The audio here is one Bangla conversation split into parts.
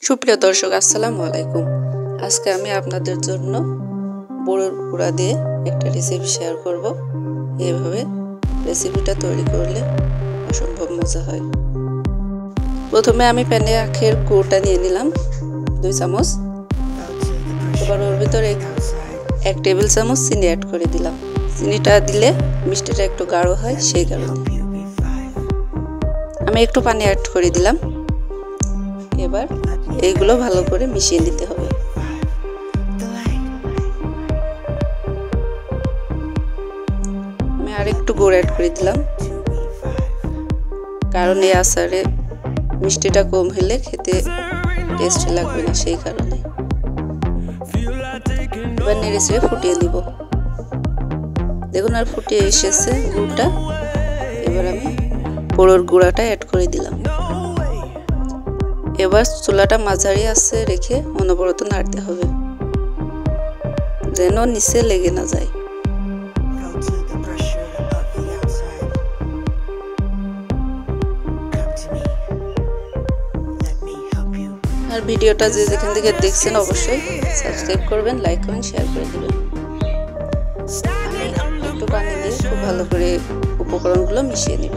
সুপ্রিয় দর্শক, আসসালামু আলাইকুম। আজকে আমি আপনাদের জন্য বড়ুর গুঁড়া দিয়ে একটা রেসিপি শেয়ার করব। এইভাবে রেসিপিটা তৈরি করলে অসম্ভব মজা হয়। প্রথমে আমি প্যানে আখের গুঁড়োটা নিয়ে নিলাম 2 চামচ। এবার ওর ভিতরে 1 টেবিল চামচ চিনি অ্যাড করে দিলাম। চিনিটা দিলে মিষ্টিটা একটু গাঢ় হয়, সেই কারণে আমি একটু পানি অ্যাড করে দিলাম। এবার এইগুলো ভালো করে মিশিয়ে নিতে হবে। আমি আরেকটু গুড় অ্যাড করে দিলাম, কারণ এই আচারে মিষ্টিটা কম হলে খেতে টেস্ট লাগবে না, সেই কারণে। এবার নেড়ে ফুটিয়ে দিব। দেখুন আর ফুটিয়ে এসেছে গুড়টা। এবার আমি বড়ুর গুঁড়াটা অ্যাড করে দিলাম। এবার চুলাটা মাঝারি আঁচে রেখে অনবরত নাড়তে হবে, যেন নিচে লেগে না যায়। আর ভিডিওটা যে যেখান থেকে দেখছেন অবশ্যই সাবস্ক্রাইব করবেন, লাইক করবেন, শেয়ার করে দেবেন। আমি একটু পানি দিয়ে খুব ভালো করে উপকরণগুলো মিশিয়ে নিব।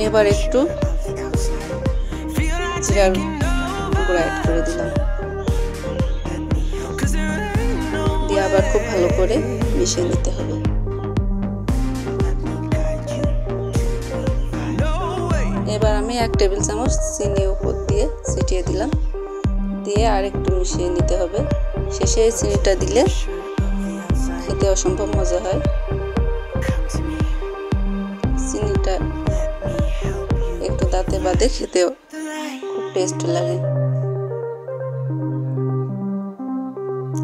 এবার একটু জিরার গুঁড়া অ্যাড করে দিলাম, দিয়ে আবার খুব ভালো করে মিশিয়ে নিতে হবে। এবার আমি 1 টেবিল চামচ চিনি উপর দিয়ে ছিটিয়ে দিলাম, দিয়ে আর একটু মিশিয়ে নিতে হবে। শেষে চিনিটা দিলে খেতে অসম্ভব মজা হয়। চিনিটা একটু দাঁতে বাদে খেতেও খুব টেস্ট লাগে।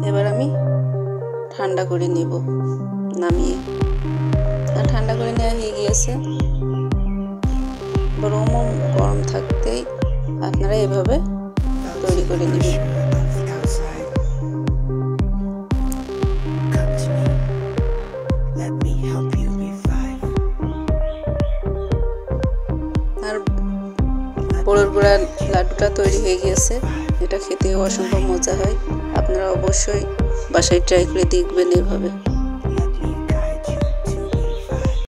এবার আমি ঠান্ডা করে নিব নামিয়ে। আর ঠান্ডা করে নেওয়া হয়ে গিয়েছে। গরম থাকতেই আপনারা এভাবে তৈরি করে নেবেন। আর বড়ুর গুঁড়ার লাড্ডুটা তৈরি হয়ে গিয়েছে। এটা খেতেও অসম্ভব মজা হয়। আপনারা অবশ্যই বাসায় ট্রাই করে দেখবেন এভাবে।